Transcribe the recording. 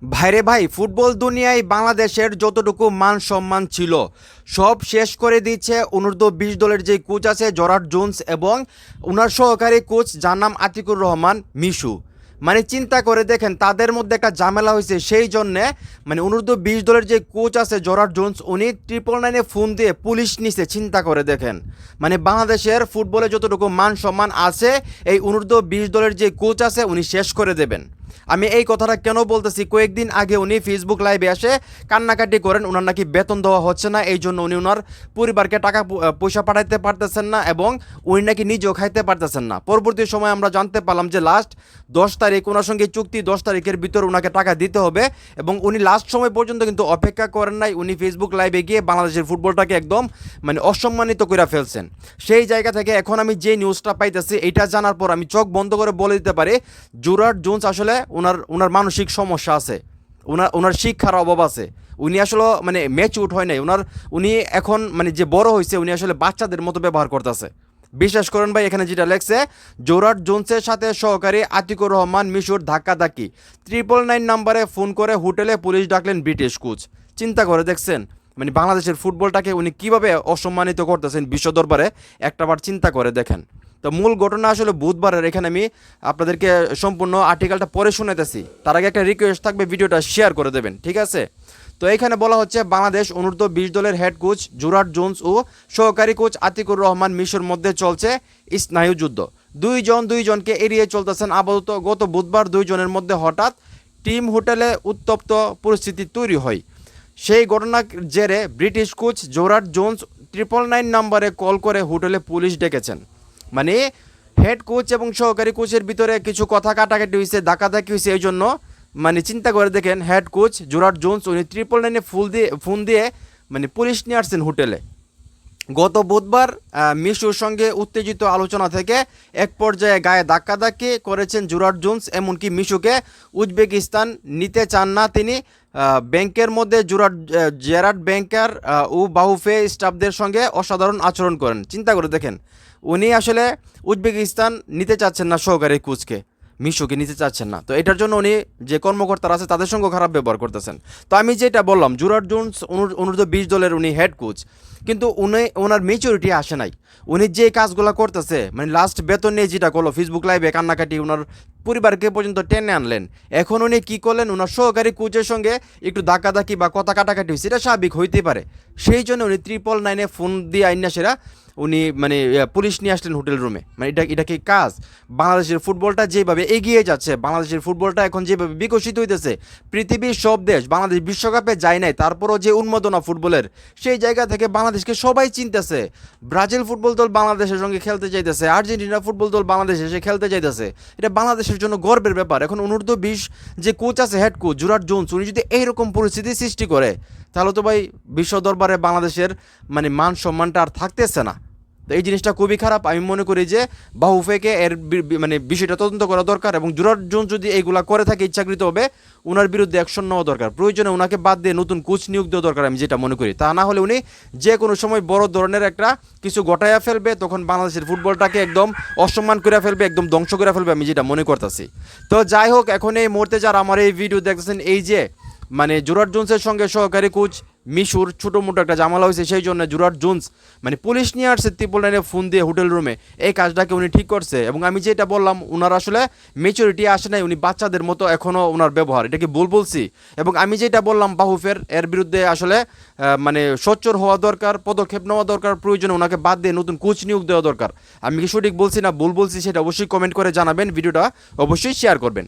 ভাইরে ভাই, ফুটবল দুনিয়ায় বাংলাদেশের যতটুকু মান সম্মান ছিল সব শেষ করে দিচ্ছে অনূর্ধ্ব 20 দলের যে কোচ আছে জরার্ড জোন্স এবং ওনার সহকারী কোচ যার নাম আতিকুর রহমান মিশু। মানে চিন্তা করে দেখেন তাদের মধ্যে একটা ঝামেলা হয়েছে, সেই জন্যে মানে অনূর্ধ্ব 20 দলের যে কোচ আছে জরার্ড জোন্স উনি 999-এ ফোন দিয়ে পুলিশ নিছে। চিন্তা করে দেখেন মানে বাংলাদেশের ফুটবলে যতটুকু মান সম্মান আছে এই অনূর্ধ্ব 20 দলের যে কোচ আছে উনি শেষ করে দেবেন। আমি এই কথাটা কেন বলতেছি, কয়েকদিন আগে উনি ফেসবুক লাইভে এসে কান্নাকাটি করেন, ওনার নাকি বেতন দেওয়া হচ্ছে না, এই জন্য উনি ওনার পরিবারকে টাকা পয়সা পাঠাইতে পারতেছেন না এবং উনি নাকি নিজেও খাইতে পারতেছেন না। পরবর্তী সময় আমরা জানতে পারলাম যে লাস্ট 10 তারিখ ওনার সঙ্গে চুক্তি, 10 তারিখের ভিতর ওনাকে টাকা দিতে হবে এবং উনি লাস্ট সময় পর্যন্ত কিন্তু অপেক্ষা করেন নাই। উনি ফেসবুক লাইভে গিয়ে বাংলাদেশের ফুটবলটাকে একদম মানে অসম্মানিত করে ফেলছেন। সেই জায়গা থেকে এখন আমি যে নিউজটা পাইতেছি এইটা জানার পর আমি চোখ বন্ধ করে বলে দিতে পারি জরার্ড জোন্স আসলে ওনার মানসিক সমস্যা আছে, ওনার শিক্ষার অভাব আছে। উনি আসলে মানে ম্যাচিউরড হয় নাই, উনি এখন মানে যে বড় হয়েছে উনি আসলে বাচ্চাদের মতো ব্যবহার করতেছে। বিশ্বাস করেন ভাই, এখানে যেটা লেখছে জরার্ড জোন্সের সাথে সহকারী আতিকুর রহমান মিশুর ধাক্কাধাক্কি, 999 নাম্বারে ফোন করে হোটেলে পুলিশ ডাকলেন ব্রিটিশ কোচ। চিন্তা করে দেখছেন মানে বাংলাদেশের ফুটবলটাকে উনি কিভাবে অসম্মানিত করতেছেন বিশ্ব দরবারে, একটাবার চিন্তা করে দেখেন। তো মূল ঘটনা আসলে বুধবারের, এখানে আমি আপনাদেরকে সম্পূর্ণ আর্টিকেলটা পড়ে শুনাইতেছি, তার আগে একটা রিকোয়েস্ট থাকবে ভিডিওটা শেয়ার করে দেবেন, ঠিক আছে? তো এখানে বলা হচ্ছে বাংলাদেশ অনূর্ধ্ব 20 দলের হেড কোচ জরার্ড জোন্স ও সহকারী কোচ আতিকুর রহমান মিশুর মধ্যে চলছে স্নায়ুযুদ্ধ। দুইজনকে এড়িয়ে চলতেছেন আপাতত। গত বুধবার দুইজনের মধ্যে হঠাৎ টিম হোটেলে উত্তপ্ত পরিস্থিতি তৈরি হয়। সেই ঘটনার জেরে ব্রিটিশ কোচ জরার্ড জোন্স 999 নাম্বারে কল করে হোটেলে পুলিশ ডেকেছেন। মানে হেড কোচ এবং সহকারী কোচের ভিতরে কিছু কথা কাটাকাটি হয়েছে, ধাক্কাধাক্কি হয়েছে, এই জন্য মানে চিন্তা করে দেখেন হেড কোচ জরার্ড জোন্স উনি 999-এ ফোন দিয়ে মানে পুলিশ নিয়ে আসছেন হোটেলে। গত বুধবার মিশুর সঙ্গে উত্তেজিত আলোচনা থেকে এক পর্যায়ে গায়ে ধাক্কাধাক্কি করেছেন জরার্ড জোন্স, এমনকি মিশুকে উজবেকিস্তান নিতে চান না তিনি। ব্যাংকের মধ্যে জেরার্ড ব্যাংকার ও বাহুফে স্টাফদের সঙ্গে অসাধারণ আচরণ করেন। চিন্তা করে দেখেন উনি আসলে উজবেকিস্তান নিতে চাচ্ছেন না সহকারী কোচকে, মিশুকে নিতে চাচ্ছেন না, তো এটার জন্য উনি যে কর্মকর্তারা আছে তাদের সঙ্গে খারাপ ব্যবহার করতেছেন। তো আমি যেটা বললাম জরার্ড জোন্স অনূর্ধ্ব 20 দলের উনি হেড কোচ, কিন্তু ওনার মেচুরিটি আসে নাই। উনি যে কাজগুলো করতেছে মানে লাস্ট বেতন নিয়ে যেটা করলো ফেসবুক লাইভে কান্নাকাটি, ওনার পরিবারকে পর্যন্ত টেনে আনলেন। এখন উনি কী করলেন, ওনার সহকারী কোচের সঙ্গে একটু ধাক্কাধাক্কি বা কথা কাটাকাটি হয়েছে, এটা স্বাভাবিক হইতে পারে। সেই জন্য উনি 999-এ ফোন দিয়ে আইনা সেরা উনি মানে পুলিশ নিয়ে আসলেন হোটেল রুমে। মানে এটা কি কাজ? বাংলাদেশের ফুটবলটা যেভাবে এগিয়ে যাচ্ছে, বাংলাদেশের ফুটবলটা এখন যেভাবে বিকশিত হইতেছে, পৃথিবীর সব দেশ বাংলাদেশ বিশ্বকাপে যায় নাই, তারপরও যে উন্মাদনা ফুটবলের, সেই জায়গা থেকে বাংলাদেশকে সবাই চিনতেছে। ব্রাজিল ফুটবল দল বাংলাদেশের সঙ্গে খেলতে চাইতেছে, আর্জেন্টিনা ফুটবল দল বাংলাদেশে এসে খেলতে চাইতেছে, এটা বাংলাদেশের জন্য গর্বের ব্যাপার। এখন অনূর্ধ্ব 20 যে কোচ আছে হেড কোচ জরার্ড জোন্স, উনি যদি এইরকম পরিস্থিতি সৃষ্টি করে তাহলে তো ভাই বিশ্ব দরবারে বাংলাদেশের মানে মান সম্মানটা আর থাকতেছে না। তো এই জিনিসটা খুবই খারাপ। আমি মনে করি যে বাহুফেকে এর মানে বিষয়টা তদন্ত করা দরকার এবং জরার্ড জোন্স যদি এইগুলা করে থাকে ইচ্ছাকৃতভাবে, ওনার বিরুদ্ধে অ্যাকশন নেওয়া দরকার, প্রয়োজনে ওনাকে বাদ দিয়ে নতুন কোচ নিয়োগ দেওয়া দরকার, আমি যেটা মনে করি। তা না হলে উনি যে কোনো সময় বড় ধরনের একটা কিছু ঘটাইয়া ফেলবে, তখন বাংলাদেশের ফুটবলটাকে একদম অসম্মান করে ফেলবে, একদম ধ্বংস করে ফেলবে, আমি যেটা মনে করতেছি। তো যাই হোক, এখন এই মুহূর্তে যারা আমার এই ভিডিও দেখতেছেন, এই যে মানে জরার্ড জোন্সের সঙ্গে সহকারী কোচ মিশুর ছোটো মোটো একটা ঝামেলা হয়েছে, সেই জন্য জরার্ড জোন্স মানে পুলিশ নিয়ে আসছে 999-এ ফোন দিয়ে হোটেল রুমে, এই কাজটাকে উনি ঠিক করছে। এবং আমি যেটা বললাম ওনার আসলে মেচুরিটি আসে নাই, উনি বাচ্চাদের মতো এখনও ওনার ব্যবহার, এটা কি ভুল বলছি? এবং আমি যেটা বললাম বাহুফের এর বিরুদ্ধে আসলে মানে সোচ্চার হওয়া দরকার, পদক্ষেপ নেওয়া দরকার, প্রয়োজনে ওনাকে বাদ দিয়ে নতুন কোচ নিয়োগ দেওয়া দরকার। আমি কি সঠিক বলছি না ভুল বলছি সেটা অবশ্যই কমেন্ট করে জানাবেন, ভিডিওটা অবশ্যই শেয়ার করবেন।